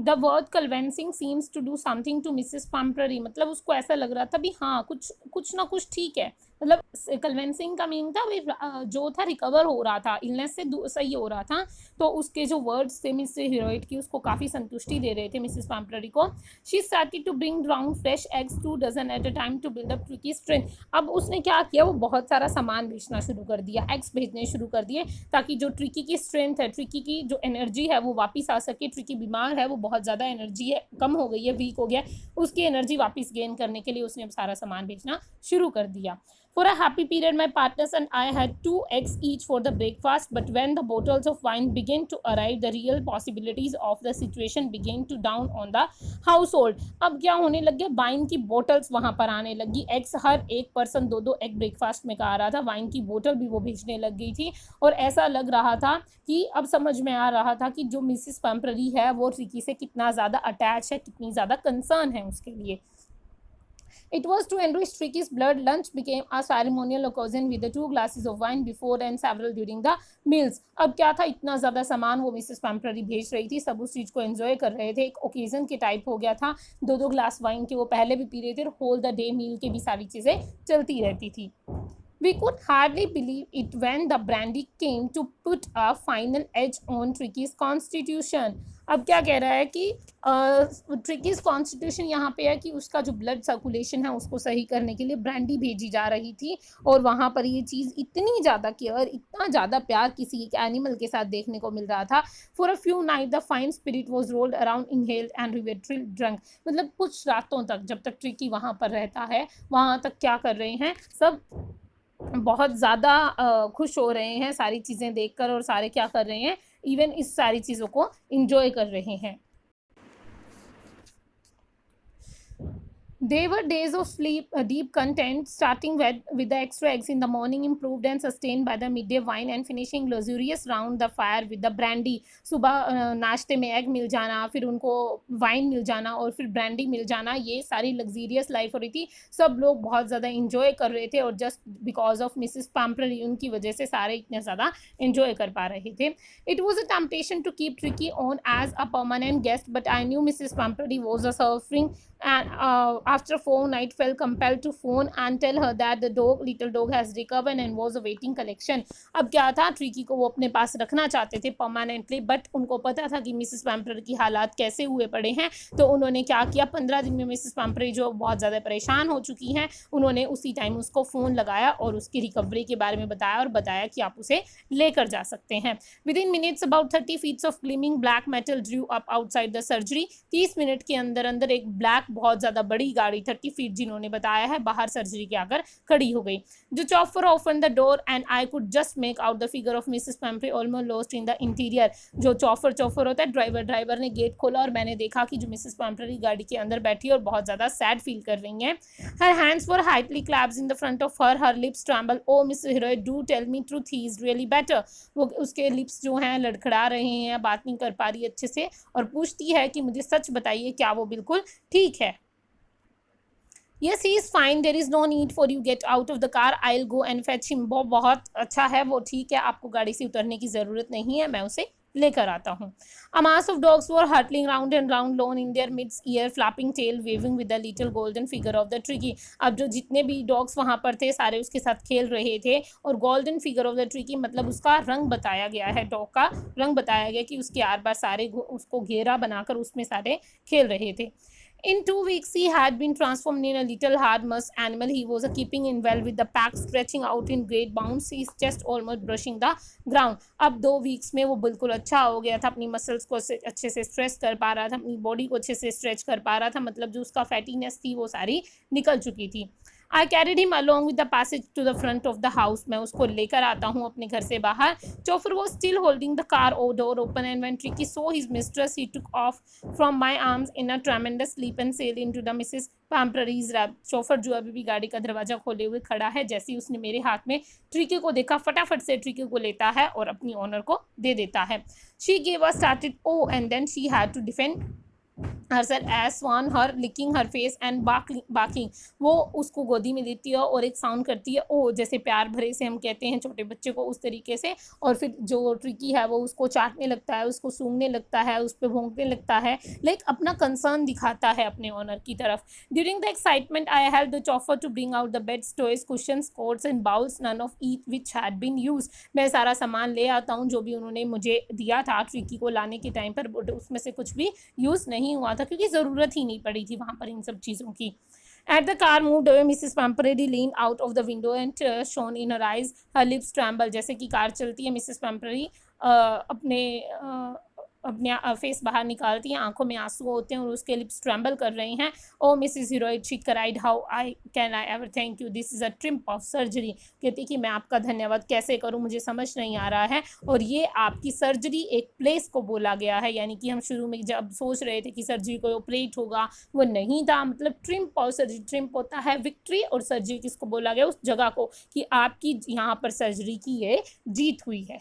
The word convincing seems to do something to Mrs Pumphrey, मतलब उसको ऐसा लग रहा था भी हाँ कुछ ना कुछ ठीक है, मतलब कन्विंसिंग का मीनिंग था भी जो था रिकवर हो रहा था, इलनेस से सही हो रहा था। तो उसके जो वर्ड्स थे मिस हीरोइड की उसको काफ़ी संतुष्टि दे रहे थे मिसेस पाम्परी को। She started to bring round fresh eggs 2 dozen at a time to build up Tricki strength. अब उसने क्या किया, वो बहुत सारा सामान बेचना शुरू कर दिया, एग्स भेजने शुरू कर दिए, ताकि जो ट्रिकी की स्ट्रेंथ है, ट्रिकी की जो एनर्जी है वो वापस आ सके। ट्रिकी बीमार है, वो बहुत ज़्यादा एनर्जी है, कम हो गई है, वीक हो गया, उसकी एनर्जी वापस गेन करने के लिए उसने अब सारा सामान बेचना शुरू कर दिया। For a happy period, my partners and I had 2 eggs each for the breakfast, but when the bottles of wine began to arrive, the real possibilities of the situation began to down on the household. अब क्या होने लग गया, wine की bottles वहाँ पर आने लगी, एग्स हर एक पर्सन 2-2 एग ब्रेकफास्ट में खा रहा था, वाइन की बोतल भी वो भेजने लग गई थी। और ऐसा लग रहा था कि अब समझ में आ रहा था कि जो मिसिस पाम्परी है वो रिकी से कितना ज़्यादा अटैच है, कितनी ज़्यादा कंसर्न है उसके लिए। It was to enrich Tricky's blood. Lunch became a ceremonial occasion with the 2 glasses of wine before and several during the meals. अब क्या था, इतना ज़्यादा सामान वो मिसेस पाम्परी भेज रही थी, सब उस चीज़ को एंजॉय कर रहे थे, एक ओकेजन के टाइप हो गया था। 2-2 ग्लास वाइन के वो पहले भी पी रहे थे, और होल द डे मील के भी सारी चीज़ें चलती रहती थी। We could hardly believe it when the brandy came to put a final edge on Tricky's constitution. अब क्या कह रहा है कि ट्रिकीज कॉन्स्टिट्यूशन यहाँ पे है कि उसका जो ब्लड सर्कुलेशन है उसको सही करने के लिए ब्रांडी भेजी जा रही थी, और वहाँ पर ये चीज़ इतनी ज़्यादा केयर, इतना ज़्यादा प्यार किसी एक एनिमल के साथ देखने को मिल रहा था। For a few night the fine spirit was rolled around inhaled and Rivotril drunk, मतलब कुछ रातों तक जब तक ट्रिकी वहाँ पर रहता है, वहाँ तक क्या कर रहे हैं सब, बहुत ज़्यादा खुश हो रहे हैं सारी चीज़ें देखकर, और सारे क्या कर रहे हैं, इवन इस सारी चीज़ों को इंजॉय कर रहे हैं। They were days of sleep, deep content, starting with the extra eggs in the morning, improved and sustained by the midday wine, and finishing luxurious round the fire with the brandy. सुबह नाश्ते में egg मिल जाना, फिर उनको wine मिल जाना, और फिर brandy मिल जाना, ये सारी लग्जीरियस लाइफ हो रही थी। सब लोग बहुत ज़्यादा इंजॉय कर रहे थे, और जस्ट बिकॉज ऑफ मिसिस पाम्परी, उनकी वजह से सारे इतने ज़्यादा इंजॉय कर पा रहे थे। It was a temptation to keep Tricky on as a permanent guest, but I knew Mrs. Pamperi was suffering, and after 4 nights felt compelled to phone and tell her that the little dog has recovered and was awaiting collection. अब क्या था, tricky को वो अपने पास रखना चाहते थे permanently, but उनको पता था कि मिसिस पैम्परी की हालात कैसे हुए पड़े हैं, तो उन्होंने क्या किया, 15 दिन में मिसिस पैम्परी जो बहुत ज़्यादा परेशान हो चुकी हैं, उन्होंने उसी टाइम उसको फ़ोन लगाया और उसकी रिकवरी के बारे में बताया, और बताया कि आप उसे लेकर जा सकते हैं। Within minutes about 30 feet of gleaming black metal drew up outside the surgery. 30 minute के अंदर अंदर एक ब्लैक बहुत ज़्यादा बड़ी गाड़ी 30 फीट जिन्होंने बताया है बाहर सर्जरी के आकर खड़ी हो गई। जो chauffeur open the door and I could just make out the figure of Mrs Pumphrey almost lost in the interior. जो चॉफर होता है ड्राइवर ने गेट खोला, और मैंने देखा कि जो मिसेस पैम्परी गाड़ी के अंदर बैठी और बहुत ज़्यादा सैड फील कर रही हैं। Her hands were tightly clasps in the front of her lips tremble. Oh miss heroine do tell me truth, he is really better. वो उसके लिप्स जो हैं लड़खड़ा रहे हैं, बात नहीं कर पा रही अच्छे से, और पूछती है कि मुझे सच बताइए क्या वो बिल्कुल ठीक है। Yes, he is fine. There is no need for you get out of the car. I'll go and fetch him. वो बहुत अच्छा है, वो ठीक है, आपको गाड़ी से उतरने की ज़रूरत नहीं है, मैं उसे लेकर आता हूँ। A mass of dogs were hurtling round and round, lone in their midst, ear flapping, tail waving with the little golden figure of the Tricky. अब जो जितने भी डॉग्स वहाँ पर थे सारे उसके साथ खेल रहे थे, और golden figure of the tricky मतलब उसका रंग बताया गया है, डॉग का रंग बताया गया कि उसके आर पार सारे उसको घेरा बनाकर उसमें सारे खेल रहे थे। In 2 weeks, he had been transformed in a little hard musk animal. He was keeping in well with the pack, stretching out in great bounds, his chest almost brushing the ground. अब 2 weeks में वो बिल्कुल अच्छा हो गया था, अपनी muscles को अच्छे से स्ट्रेच कर पा रहा था, अपनी बॉडी को अच्छे से स्ट्रेच कर पा रहा था, मतलब जो उसका फैटीनेस थी वो सारी निकल चुकी थी। I carried him along with the passage to the front of the house. मैं उसको लेकर आता हूँ अपने घर से बाहर। Chauffeur was still holding the car door open, and when Tricky saw his mistress, he took off from my arms in a tremendous leap and sailed into the Mrs. Pamperi's lap. चौफर जो अभी भी गाड़ी का दरवाजा खोले हुए खड़ा है, जैसे ही उसने मेरे हाथ में ट्रिकी को देखा, फटाफट से ट्रिकी को लेता है और अपनी ऑनर को दे देता है। She gave a started oh, and then she had to defend herself as swan, her licking her face and barking. वो उसको गोदी में लेती है और एक साउंड करती है ओ, जैसे प्यार भरे से हम कहते हैं छोटे बच्चे को, उस तरीके से। और फिर जो ट्रिकी है वो उसको चाटने लगता है, उसको सूंघने लगता है, उस पर भौंकने लगता है, लाइक अपना कंसर्न दिखाता है अपने ऑनर की तरफ। During the excitement I help the chauffeur to bring out the beds, toys, cushions, coats and bowls, none of each which had been use. मैं सारा सामान ले आता हूँ जो भी उन्होंने मुझे दिया था ट्रिकी को लाने के टाइम पर, उसमें से कुछ भी यूज़ नहीं हुआ था क्योंकि ज़रूरत ही नहीं पड़ी थी वहाँ पर इन सब चीज़ों की। At the car moved away, Mrs. Pamprady leaned out of the window and shone in her eyes. Her lips trembled. जैसे कि कार चलती है, मिसेस पैम्परी अपने अपने फेस बाहर निकालती हैं, आंखों में आंसू होते हैं और उसके लिप्स ट्रैम्बल कर रही हैं। Oh Mrs Herriot, she cried, how I can I ever thank you, this is a triumph of surgery. कहती कि मैं आपका धन्यवाद कैसे करूं, मुझे समझ नहीं आ रहा है। और ये आपकी सर्जरी एक प्लेस को बोला गया है, यानी कि हम शुरू में जब सोच रहे थे कि सर्जरी को ऑपरेट होगा, वो नहीं था। मतलब ट्रिम्प ऑफ सर्जरी, ट्रिम्प होता है विक्ट्री, और सर्जरी किसको बोला गया, उस जगह को, कि आपकी यहाँ पर सर्जरी की ये जीत हुई है।